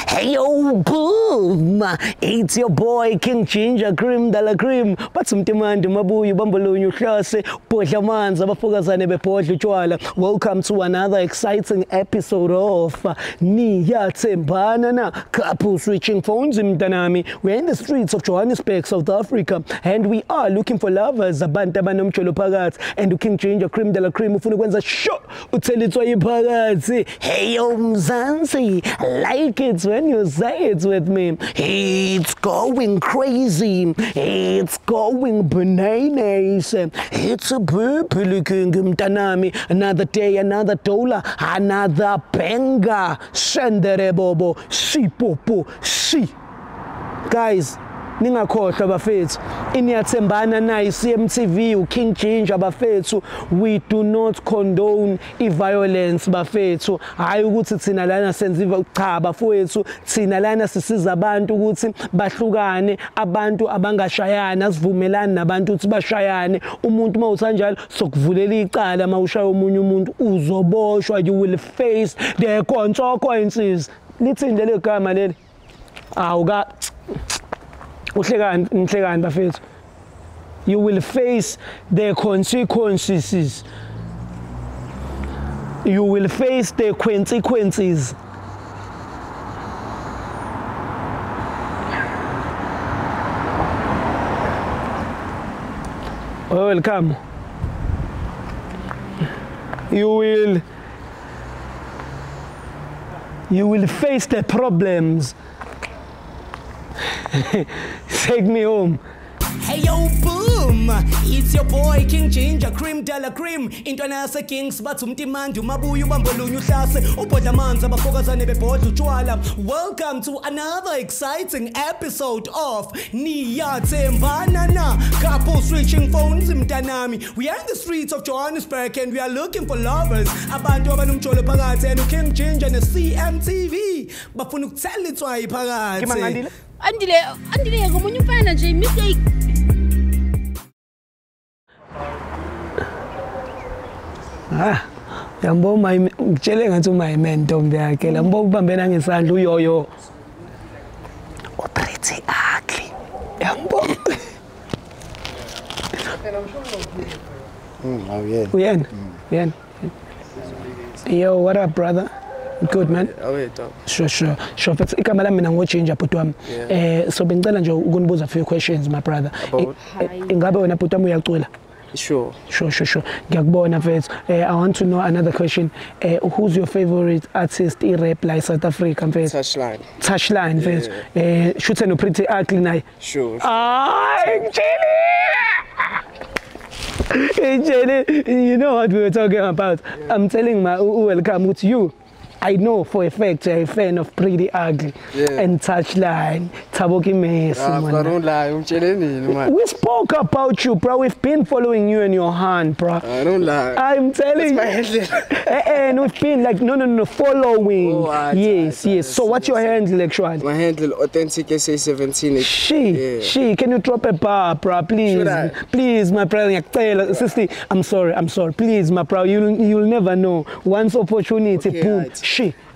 Hey yo, boom! It's your boy King Ginger Cream Dala Cream. Batsumtimandi mabuyu bambolunyu hlase podla amanzi abafokazane bebhodla utshwala. Welcome to another exciting episode of Niyathembana na couple switching phones mntanami. We're in the streets of Johannesburg, South Africa, and we are looking for lovers abantu abanomtsholo phakathi. And King Ginger Cream Dala Cream ufuna ukwenza sho uthelithwa yiphakathi. Hey yo Mzansi, like it when you say it with me. It's going crazy. It's going bananas. It's a purple king mtanami. Another day, another dollar, another banger. Shendere bobo, si popo, si. Guys, ningakhohlwa bafethu, Niyathembana na iCMTV uKing Ginger bafethu. We do not condone violence bafethu. Hayi ukuthi thina lana senziva cha bafethu, thina lana sisiza abantu ukuthi bahlukane, abantu abangashayana sivumelana nabantu ukuthi bashayane. Umuntu mawuthanjalo sokuvulela icala mawushaya umunye umuntu uzoboshwa. You will face the consequences. Lithinde le gama leli. Awuka uhlekani bafethu. You will face the consequences. You will face the consequences. Welcome. You will face the problems. Take me home. Hey yo, boom! It's your boy King Ginger Cream Dala Cream. Intwana Kings batsumtimandi mabuyu bambolunyu hlase ubhodla amanzi abafokazane bebhodla utshwala. Welcome to another exciting episode of Niyathembana na couple switching phones mntanami. We are in the streets of Johannesburg and we are looking for lovers. Abantu abanomtsholo phakathi and King Ginger ne CMTV bafuna ukuthelithwa yiphakathi. Andile ngomunye umfana nje mistake. Yambo ngitshele ngathi my man ntombi yakhe lambo ukubambena ngesandla uyoyo. Pretty ugly. Yambo. Uyena. Yo, what up brother? Good man. Sure. But igama lami mina ngoGinger bhuti wami. So bengicela nje ukunibuza few questions my brother. Ingabe wena bhuti wami uyacula? Sure. Ngiyakubona mfethu. I want to know another question. Who's your favorite artist rap like South Africa mfethu? Touchline mfethu. Shuthe no Pretty Ugly naye. Sure. Jenny, you know what we were talking about. Yeah. I'm telling my welcome to you. I know for a fact you're a fan of Pretty Ugly and Touchline, Taboki Messi. Don't lie, we spoke about you, bro. We've been following you in your hand, bro. I don't lie. I'm telling you. And we've been like, no, following. Oh, yes. So what's your handle actually? My handle, Authentic SA17. She, can you drop a bar, bro, please? Please, my brother. Sister, I'm sorry. Please, my bro, you'll never know. Once opportunity, boom.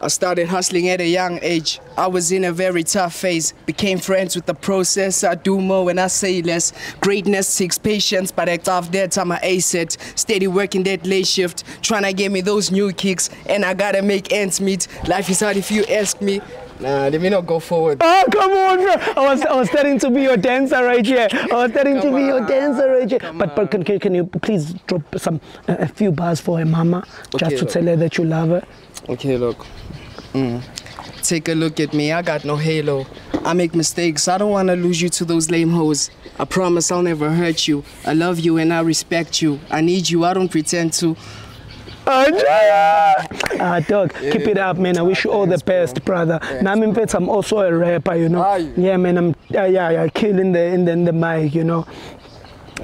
I started hustling at a young age. I was in a very tough phase. Became friends with the process. I do more when I say less. Greatness takes patience, but I tough that time I ace it. Steady working that late shift, trying to get me those new kicks, and I gotta make ends meet. Life is hard if you ask me. Nah, let me not go forward. Oh, come on, bro. I was starting to be your dancer right here. But can you please drop a few bars for her mama, just to tell her that you love her? Okay, look. Take a look at me. I got no halo. I make mistakes. I don't want to lose you to those lame hoes. I promise I'll never hurt you. I love you and I respect you. I need you. I don't pretend to. Dog, keep it up, man. I wish you all the best, brother. Now, I'm also a rapper, you know. Yeah, man. I'm killing the mic, you know.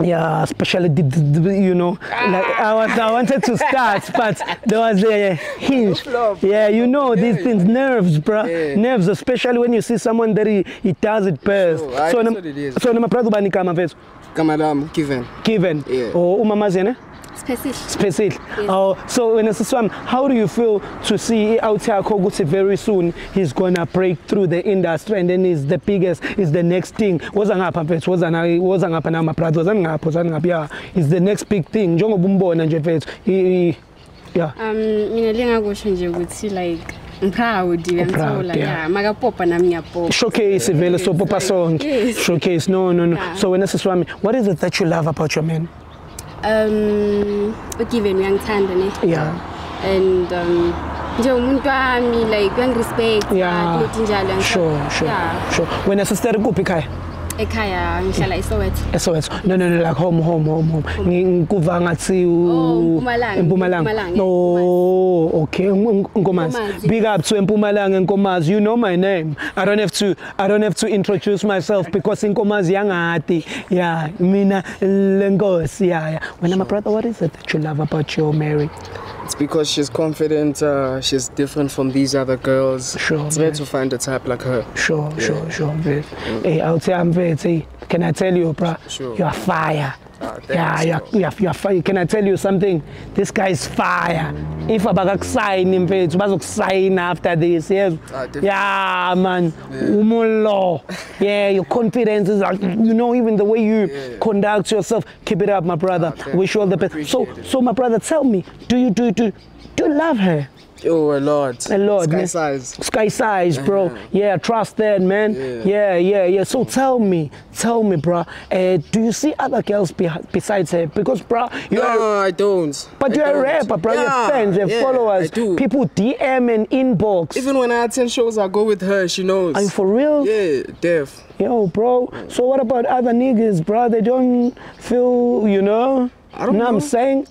Yeah, especially you know, like I wanted to start, but there was a hinge. Yeah, you know these things, nerves, bro. Yeah. Nerves, especially when you see someone that he does it best. Sure, that's what it is. So, brother, bani kama mfethu? Kamadam, given. Given. Yeah. Or umamazene? Specific. Specific. Oh, so when it's one, how do you feel to see out here Koguti very soon he's gonna break through the industry and then he's the biggest, is the next thing. Wozangapha mfethu, wozangapha na ma brothers wozangapha yeah. Is the next big thing. Njengoba umbona nje mfethu. Yeah. Mina lengakusho nje ukuthi like proud uyangithola yeah makapopa nami ngiyapopa. Showcase vele so popa song. Yes. Showcase no. Yeah. So when it's swami, what is it that you love about your man? Given uyangithanda ne. Yeah. And nje umuntu wami like uyangirespect Yeah. kuthi njalo Sure. Yeah. Sure. When it's sister kuphi ekhaya? Ekhaya ngihlala eSoweto. SOS. No, like home. Ngikuva ngathi Mpumalanga. Mpumalanga. No, okay. Nkomazi. Big up to Mpumalanga Nkomazi. You know my name. I don't have to introduce myself because Nkomazi yangati. Yeah, mina lengosi. Yeah. When I'm a brother, what is it that you love about your Mary? It's because she's confident, she's different from these other girls. Sure, it's rare to find a type like her. Sure. Hey, I'll say I'm very. Can I tell you, bro? Sure. You are fire. Yeah, you're fire. Can I tell you something? This guy is fire. If I sign him, sign after this. Yes. Definitely. Yeah, man. Yeah, your confidence is, you know, even the way you conduct yourself. Keep it up, my brother. Wish you all the best. So, my brother, tell me, do you love her? Oh, a lot. A lot, Sky man. size. Sky size, bro. Yeah, trust that, man. Yeah. So tell me, bro. Do you see other girls besides her? Because, bro, I don't. But you're a rapper, bro. You have fans, you have followers. I do. People DM and inbox. Even when I attend shows, I go with her. She knows. Are you for real? Yeah, deaf. Yo, bro. So what about other niggas, bro? They don't feel, you know? I don't know. I'm saying?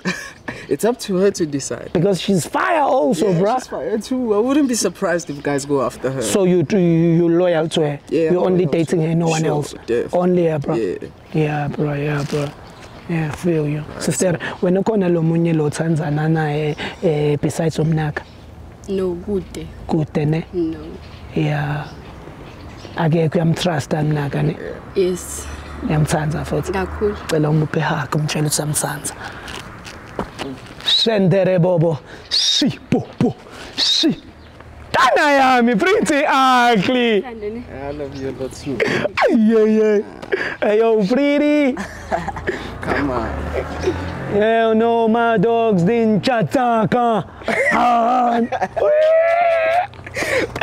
It's up to her to decide. Because she's fire also, bro. She's fire too. I wouldn't be surprised if guys go after her. So you're loyal to her? Yeah. You're only dating her, no one else? Def. Only her, bro? Yeah. Yeah, bro. Yeah, feel you. Sister, when you khona lo munye lo Tanzania naye besides umnaka? No, good. Good ne? No. Yeah. Akekho uyamtrusta mnaka ne? Yes. Ngiyamthanda futhi. Kakhulu. Cela umuphe hug umtshela ukuthi samthanda. Shendere bobo. Si bobo. Si. Tana yami pretty ugly. I love you a lot too. Yeah. Hey yo, pretty. Come on. Hell no, my dogs didn't chataka.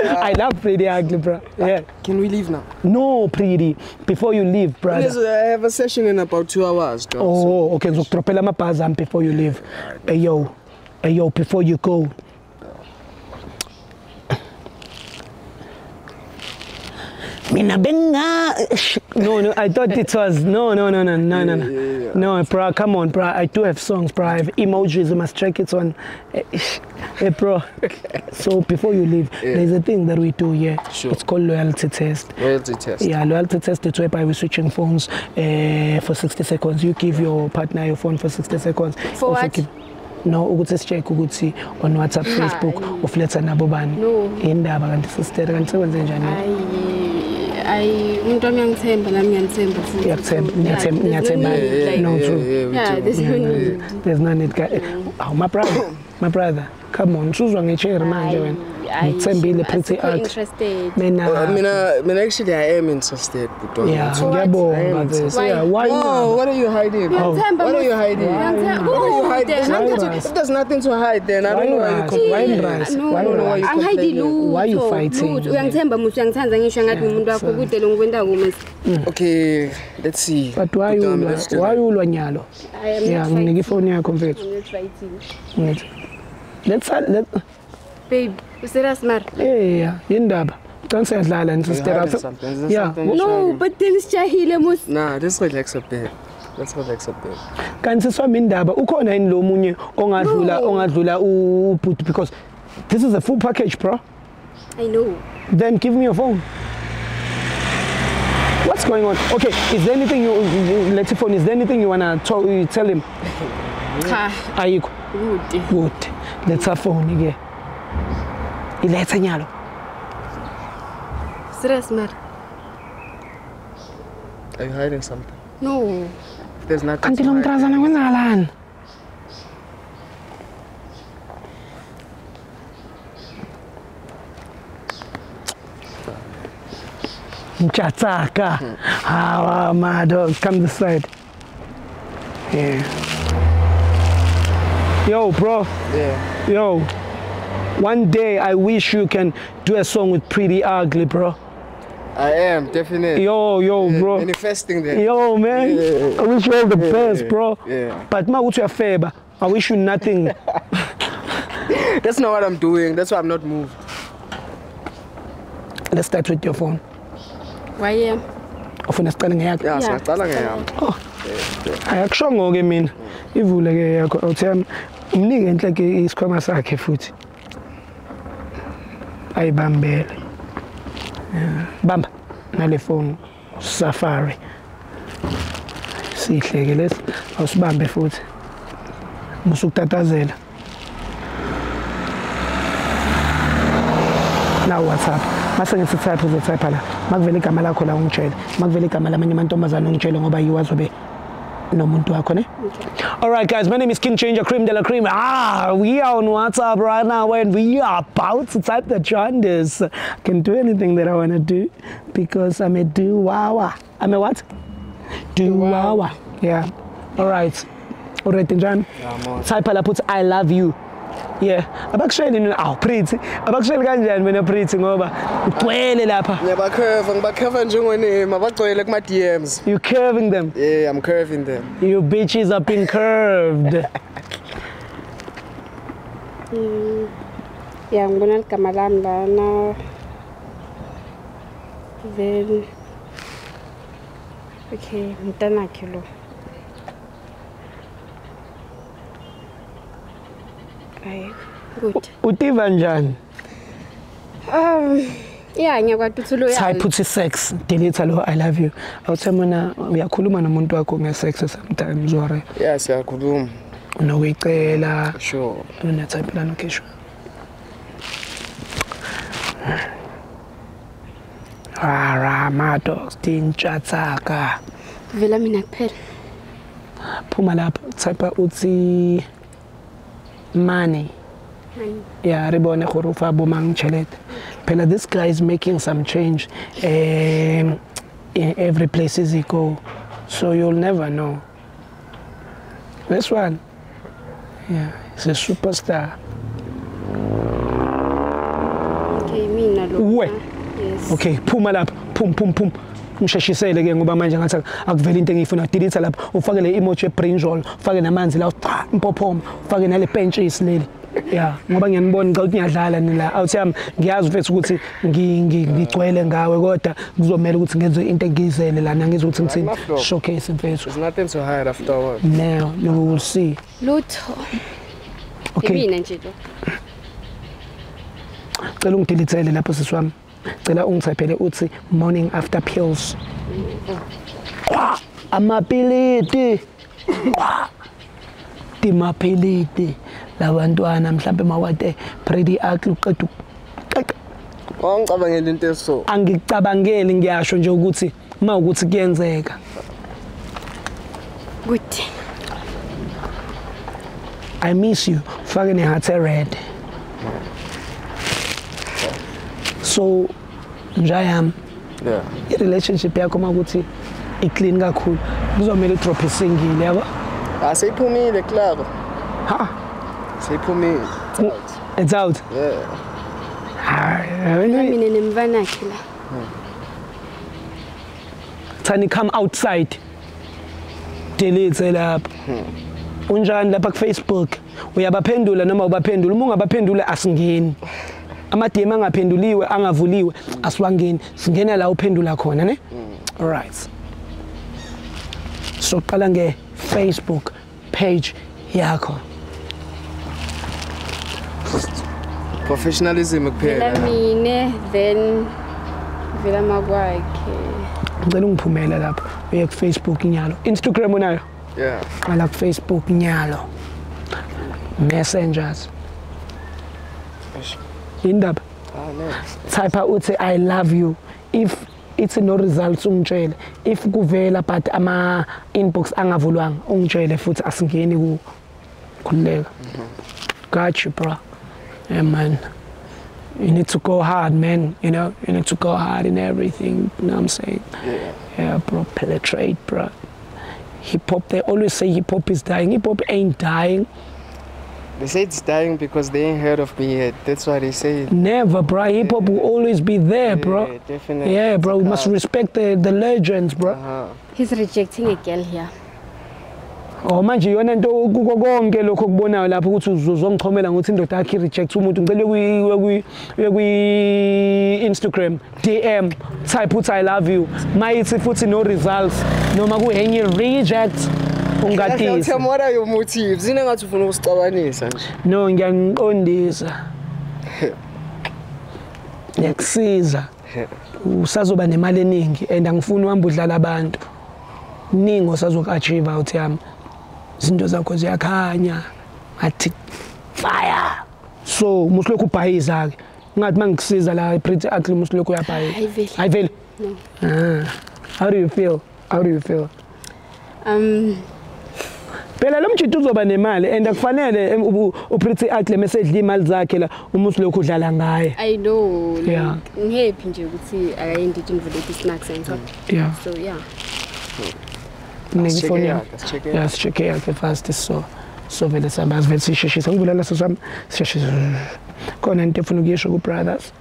I love pretty ugly, bro. Yeah. Can we leave now? No, pretty. Before you leave, brother. Yes, I have a session in about 2 hours, dog. Oh, okay. So tropela mapazam before you leave. Hey yo, before you go. Mina benga. No, I thought it was no. No, bro, come on, bro. I do have songs, bro. I have emojis. I must check it on. Hey, bro. So before you leave, there's a thing that we do here. Sure. It's called loyalty test. Loyalty test. Yeah, loyalty test is whereby we're switching phones for 60 seconds. You give your partner your phone for 60 seconds. For Also what? No, ukuthi check ukuthi on WhatsApp, Facebook, ufletha nabo bani. No. Indaba kanti sister kanti sekwenze njani? Umuntu wami uyangithemba nami ngiyamthemba futhi. Ngiyathemba. No, true. Yeah, there's no need. There's no need. Oh, my brother, come on. Usuzwa ngecherry manje wena. Ngithembile pretty art. Interested. Mina Actually, I am interested. yeah, ngiyabonga this. Yeah, why Oh, not? what are you hiding? Ngiyamthemba What are you hiding? Ngiyamthemba. What are you hiding? There's Why nothing rise? to, if there's nothing to hide, then I don't know why you Why rise? No, Why rise? angihayidi lutho. Why you fighting? Lutho. Uyangithemba musu uyangithanda ngisho ngathi umuntu wakho kude lo ngikwenda kume. Okay, let's see. But why you ulwa nyalo? Yeah, nginike ifoni yakho mfethu. I'm not fighting. Let's Babe, serious mar. yeah, indaba. Don't say dlala and sister. Yeah. No, but then sijahile mus. Nah, let's relax a bit. Let's relax a bit. Kanti swami indaba ukhona yini lo munye ongadlula ubhuti because this is a full package, bro. I know. Then give me your phone. What's going on? Okay, is there anything let's phone, is there anything you wanna tell him? Cha. Ayikho. Good. Let's phone again. Iletha nyalo. Serious man. Are you hiding something? No. There's nothing. Kanti lo mntrazana kwenzakalani? Mchatsaka. Ah, my dog, come this side. Yeah. Yo, bro. Yeah. Yo. One day I wish you can do a song with Pretty Ugly, bro. I am, definitely. Yo, bro. Manifesting that. Yo, man. Yeah. I wish you all the best, bro. Yeah. But ma what's your favor? I wish you nothing. That's not what I'm doing. That's why I'm not moved. Let's start with your phone. Why am? Ufuna siqale ngeyakho. Yeah, singaqala ngeyami. Ayakusho ngoke mina. Ivule ke yakho. Awuthi umnike enhle ke isikhwama sakhe futhi. Ayibambele. Bamba nale phone Safari. Sihleke lesi awusibambe futhi. Musukutatazela. Now WhatsApp. Mase ngithi type uzotype la. Makuvela igama lakho la ungitshele. Makuvela igama lamanye amantombazana ungitshele ngoba yiwazobe nomuntu wakho ne. All right, guys, my name is King Changer, Cream de la Cream. We are on WhatsApp right now and we are about to type the genres. I can do anything that I want to do because I'm a do-wawa. I'm a what? Do-wawa. Yeah. All right. All right, Tinjan. Yeah, type la put I love you. Yeah. Abakushayela pretty. Abakushayela kanjani wena pretty ngoba ugcwele lapha. Ngiyabakherva njengonema abagcwele kuma DMs. You curving them? Yeah, I'm curving them. You bitches are being curved. Yeah, ngibona igama lami lana. Then okay, mntanakhe lo. Right. Good. Utiva njani? Yeah, ngiyakwazi ukuthi lo Type put sex. Delete lo I love you. Awuthe mina uyakhuluma nomuntu wakho ngesex sometimes or Yeah, siyakhuluma. unokuyicela. Sure. Una type la location. My dogs tinchatsaka. vela mina kuphela. Phuma lapha type uthi money. Yeah, ribone gore ufa bomang chelete. Phela this guy is making some change in every places he go. So you'll never know. This one. Yeah, he's a superstar. Okay, mina lo. Uwe. Yes. Okay, phuma lapha. Pum. Ngisheshisele ke ngoba manje ngathi akuvela into engiyifuna delete lapha. Ufake le emoji ebrinjol, ufake namanzi la impophoma, ufake nale benches leli. Yeah, ngoba ngiyanibona ngicela ukuthi ngiyadlala nila. Awuthi ngiyazi mfethu ukuthi ngigcwele ngawe kodwa kuzomela ukuthi ngenze into engizele lana ngizothi ngithini showcase mfethu. There's nothing to hide afterwards. Now you will see. Lutho. Okay. Mina nje lo. Cela ungidelethele lapho sisiwami. Cela ungithaphele uthi morning after pills. Amapiliti. Timapiliti. Labantwana mhlambe mawade Pretty Ugly uqeda. Ngicabangela into eso. Angicabangeli ngiyasho nje ukuthi mawukuthi kuyenzeka. Good. I miss you. Fake ne heart red. So njayam. Yeah. I-relationship yakho makuthi iclean kakhulu. Kuzomela drop isingile yabo. Aseyiphumile klaro. Ha. Seyiphumile. It's out. Yeah. Mina nemvanakhe la. Tani come outside. Delete lapha. Unjani lapha ku Facebook? Uyabaphendula noma ubaphendula? Uma ungabaphendula asingeni. Ama DM angaphenduliwe, angavuliwe, asiwangeni. Singena la uphendula khona, ne? All right. So qala nge Facebook page yakho. Professionalism kuphela. Vela mine then vela makwakhe. ngicela ungiphumele lapho uye ku Facebook Nyalo. Instagram unayo? Yeah. Ala ku Facebook Nyalo. Messengers. Indaba. Type uthi I love you. If it's no results ungitshele. If kuvela but ama inbox angavulwanga ungitshele futhi asingeni ku khuleka. Got you, bro. Yeah, man. You need to go hard, man. You know, you need to go hard in everything. You know what I'm saying? Yeah, bro. Penetrate, bro. Hip hop, they always say hip hop is dying. Hip hop ain't dying. They say it's dying because they ain't heard of me yet. That's why they say it. Never, bro. Hip hop will always be there, bro. Yeah, definitely. Yeah, bro. We must respect the legends, bro. He's rejecting a girl here. Oh manje yona into konke lokho kubonayo lapho ukuthi uzongixhomela ngokuthi indoda yakhe reject umuntu ngicela kwi Instagram DM type uthi I love you mayithi futhi no results noma ku henye reject ungatisi. Tell me what are your motives? Zine ngathi ufuna ukusicabanisa nje. No ngiyangiqondisa. Yakusiza. Usazoba nemali eningi and angifuni uhamba udlala abantu. Ningi osazokachieve out yami. Izinto zakho ziyakhanya athi fire. So musilokhu ubhayiza ke. Ngathi mangikusiza la Pretty Ugly musilokhu uyabhayiza. Ayiveli. No. How do you feel? How do you feel? Phela lo mjito uzoba nemali and akufanele uPretty Ugly mesedla imali zakhe la umusilokhu udlala ngaye. I know. Yeah. Ngihappy nje ukuthi akayendidi involved snacks and so. Yeah. So yeah. Let's check it out. Yeah, let's check it out fast so vele samba vele sisheshisa ngibulala sosami sisheshisa khona into efuna ukuyisho ku brothers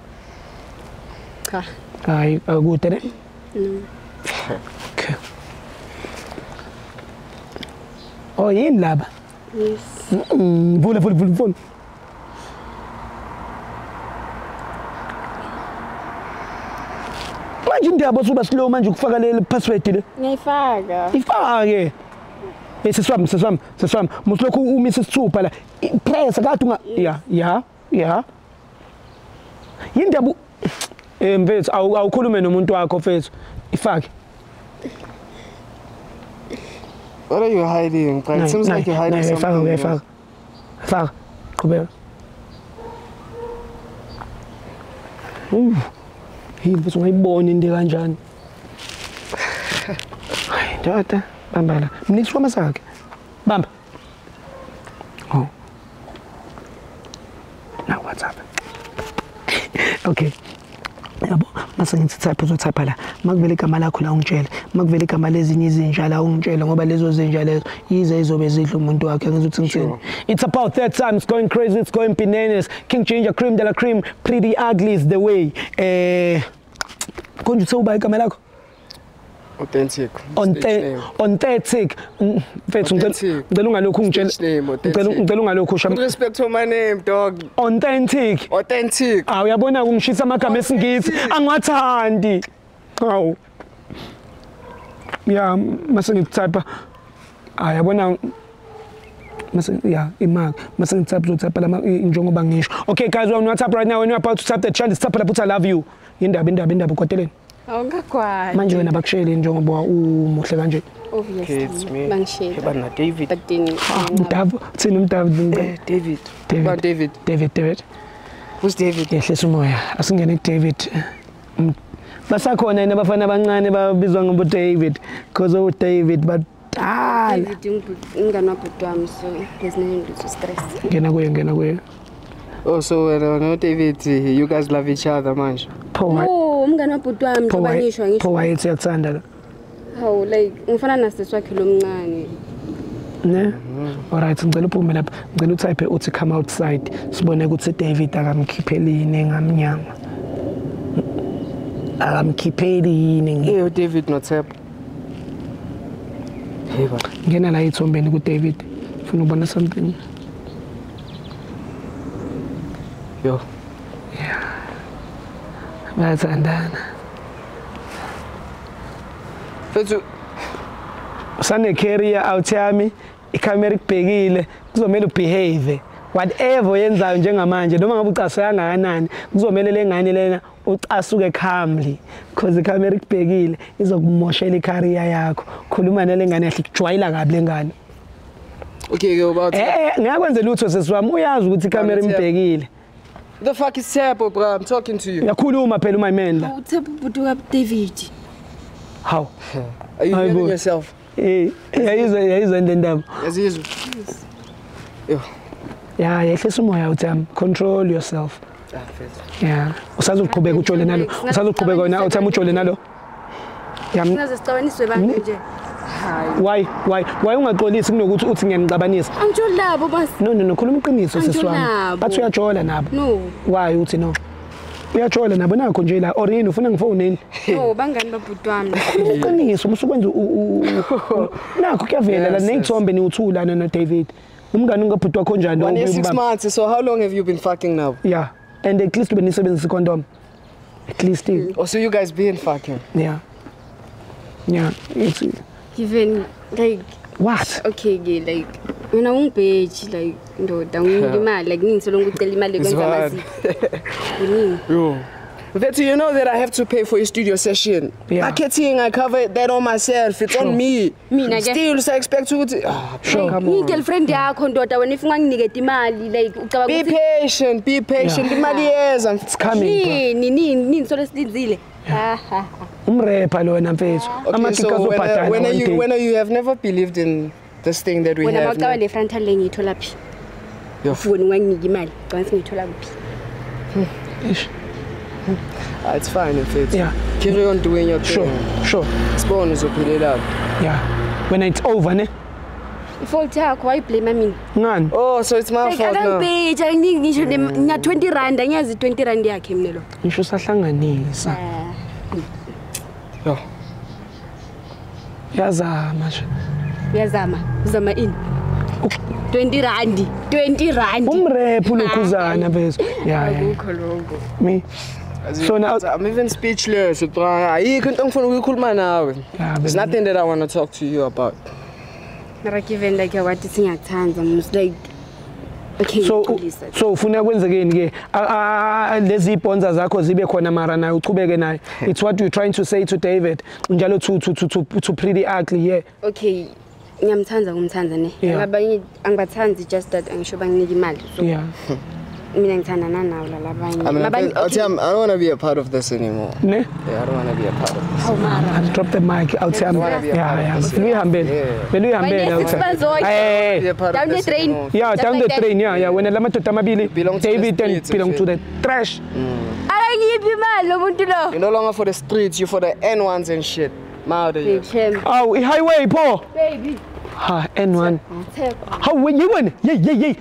Cha. Hayi akude ne? No. Okay. Oh yini laba? Yes. Vula phone. Manje indaba soba slow manje ukufaka le password le. Ngiyifaka. Ifake. Seswami. Musilokhu umise isithupha la. Press kade unga yeah. Yindaba mfethu awukhulume nomuntu wakho mfethu. Ifake. What are you hiding? It seems like you're hiding something. Faka. Qhubeka. Yini bese ungayibona into kanjani? Hayi ndoda, bamba la. Mnikiswa masakhe. Bamba. Oh. Now what's up? Okay. Yabo, mase ngithi type uzotype la. Makuvela igama lakho la ungitshela. Makuvela igama lezinye izinja la ungitshela ngoba lezo zinja lezo yize izobe zidla umuntu wakhe ngizothi ngithini. It's about that time. It's going crazy. It's going bananas. King Ginger, Cream de la Cream, Pretty Ugly is the way. Konje uba igama lakho? Authentic. Authentic. Mfethu ngicela ungalokhu ungitshela. Ngicela ungalokhu usha. Respect to my name, dog. Authentic. Uyabona ungishisa amagama esingisi angiwathandi. Hawu. Yeah, mase ngitype. Uyabona imag mase ngitype la njengoba ngisho. Okay guys, when you type right now, when you're about to type the chat, type la put I love you. Indaba ukoteleni. Awungakwani. Manje wena bakushele njengoba umuhle kanje. Obviously. Bangishela. Bana David. But then Mdavu, thina Mdavu. David. Who's David? Yehlisa umoya. Asingene David. Basakhona yena abafana abancane babizwa ngoba David because of David but David ingane wabhuti wami so there's no need to stress. Ngena kuye. Oh, so no David, you guys love each other manje. Oh, umngane wabhuti wami ngoba ngisho. Pho wayethi yakuthanda la. How like ngifana nasisi wakhe lo mncane. Ne? Alright, ngicela uphume lapha. Ngicela utype uthi come outside. Sibone ukuthi David akamkhipheli ngamnyama. Akamkhipheli ngi. Hey David no tap. Hey ba. Ngena la ithombeni ku David. Ufuna ubona something. Yo. Yeah. Bayathandana. Fethu Sane career out yami ikamera ikubhekile kuzomela ubehave whatever yenzayo njengamanje noma ngabe ucaseka kangakanani kuzomela lengane lena ucasuke calmly because iCamera ikubhekile izokumoshela icareer yakho khuluma nalengane yahle kujwayela kabi lengane Okay, go about ngiyakwenza lutho sesiwami uyazi ukuthi iCamera imbhekile the fuck is Tebo, bro? I'm talking to you. yakhuluma phela uMayimendla uThebo ubhuti ka David how Are you Hayi, hearing bo. yourself? yayizwa ndendaba Yazizwa. Yo. yeah yehlisa umoya uThami control yourself Ah, fit. yeah usazoqhubeka utshole nalo usazoqhubeka wena uThami utshole nalo yami singaze sicabaniswe bantu nje why ungaxolisi kunokuthi uthi ngiyanicabanisa angitsholi labo basi no khuluma iqiniso Angitsholi sesiwami nabo. bathi uyajola nabo no why uthi no uyajola nabo nakho nje la or yini ufuna ngifoneni no bangani babhuti wami iqiniso musukwenza nakho kuyavela la nezithombe niwuthula no David umngani ungabhuti wakho njani 1 year 6 ukubamba? months. So how long have you been fucking now? Yeah and at least benisebenzisa condom at least Oh, so you guys been fucking? yeah it's given like what okay ke like wena ungibheji like ndoda nginika imali like ngingisolonga ucela imali It's kwenza hard. masipho Yo. Vetu, you know that I have to pay for your studio session. Yeah. Marketing, I cover that on myself. It's on me. Mina ke- Still, so I expect you to. Sure. Come on. ngigirlfriend yakho ndoda wena ifunga nginikete imali like ucabanga Be ukuthi patient. Be patient. Yeah. Imali yeza. it's coming bro. nini solo silinzile umrepa lona mfethu Okay, amagika so azobhadala when you have never believed in this thing that we wena have. mawucaba now. le frontal le ngiyithola phi Yo. ufuni unganginika imali cabanga ngiyithola kuphi It's fine, if it's. Yeah. Carry on doing your thing. sure Spawn is open it up. yeah when it's over ne ifault yakho wayiblame mina ngani Oh, so it's my like fault now. akangibheja ngisho na 20 rand angiyazi 20 rand yakhe mina lo ngisho sahlanganisa Yo. yazama nje uyazama uzama ini 20 rand umrepa ulokhuzana mfethu yeah akukho lokho me so now I'm even speechless. Ayikho into engifuna ukuyikhuluma nawe. Yeah, There's but- nothing that I want to talk to you about. mara given like wathi singakuthanda mus like okay please. so ufuna kwenzekeni ke lezi bonza zakho zibe khona mara nayo uchubeke nayo it's what you trying to say to David njalo to pretty ugly yeah Okay ngiyamthanda kumthanda ne Yeah. abanye angibathandi just that angisho banginika imali so yeah mina ngithandana nawo labanye I don't want to be a part of this anymore. ne Yeah, I don't want to be a part of this. hawu mara I'll drop the mic out here wanna be a part of yeah this. beluyihambele Yeah. beluyihambele Wayne, six months old. hey Be a part Down of the this train. anymore. yeah Just down like the that. train yeah when lamadoda amabili Belong to the David and streets belong and to the shit. trash akangiphi imali lo muntu lo You're no longer for the streets, you're for the N1s and shit. I'm out of here. Chem oh highway po baby ha N1 Theko how when you win yeah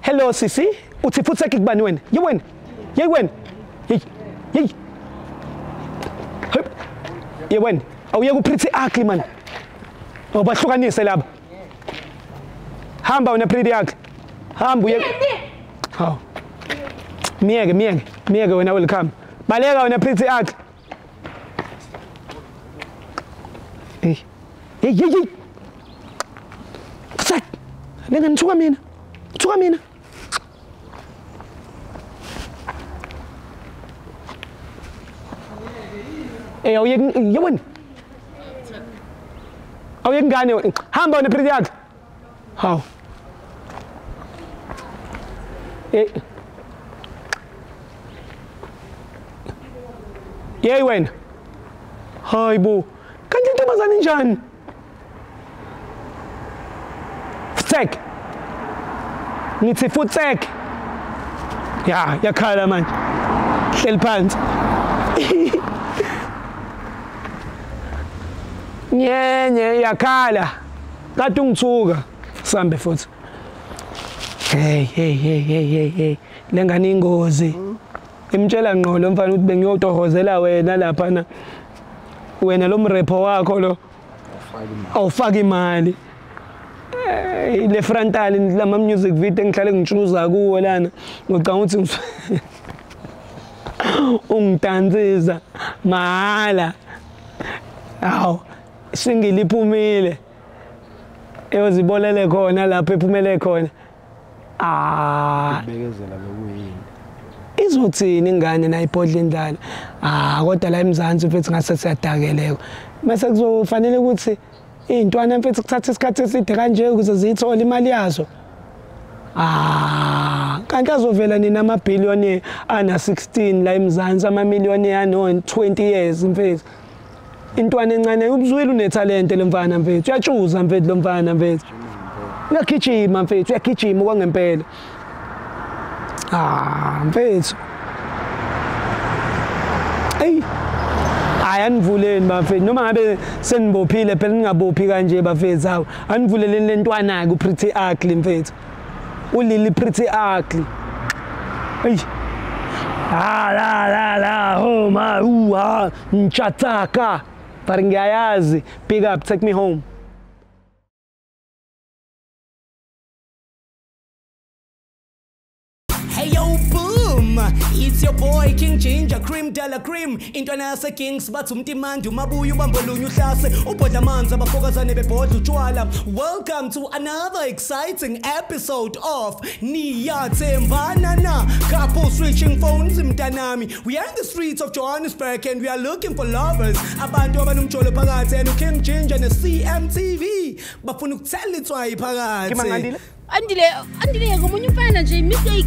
hello sisi uthi futhi kubani wena you win hey you win awuyeke pretty ugly man awubahlukanise laba hamba una pretty ugly hamba uye haw miyeke wena welcome baleka wena pretty ugly hey Sat lenga nithuka mina awuyeke yewena awuyeke ngane hamba wena pretty yakhe haw wena hayi bo kanti intombazane njani Futsek ngithi futsek ya yakhala manje hleli phansi nyenye yakhala kade ungithuka sambe futhi hey lengane ingozi imtshela ngqolo mfana ukuthi bengiyotohozela wena lapha na wena lo mrepo wakho lo awufaka imali le frontal lama music video engihlale ngitshuza kuwo lana ngicanga ukuthi ungidansisa mahala awu singiliphumile eyozibolele khona lapha ephumele khona bekezela lokuyini izothini ingane nayibhodla indlala kodwa la eMzansi mfethu ngase siyadakeleko mase kuzofanele ukuthi intwana mfethu kuthatha isikhathi eside kanje ukuze ziyithola imali yazo kanti azovela nina amabhiliyoni ana 16 la eMzansi amamiliyoni ano 20 years mfethu intwana encane ubuzwile unetalente lemfana mfethu uyatshuza mfethu lo mfana mfethu uyagijima mfethu uyagijima kwangempela mfethu hey ayanivuleni bafethu noma ngabe senibophile phela ningabophi kanje bafethu hawo anivuleleni lentwana ku pretty ugly mfethu ulili pretty ugly hey la oh my nchataka paringayazi pick up take me home. Hey yo boom, it's your boy King Ginger Cream Della Cream intwana yase Kings bathi umtimandi umabuya ubambolunya uhlase ubhodla amanzi abafokazane bebhodla utshwala. Welcome to another exciting episode of Niyathembana na couple switching phones mntanami. We are in the streets of Johannesburg and we are looking for lovers abantu abanomjolo phakathi and King Ginger ne CMTV bafuna ukuthela itswayi phakathi. Andile ngomunye umfana nje mistake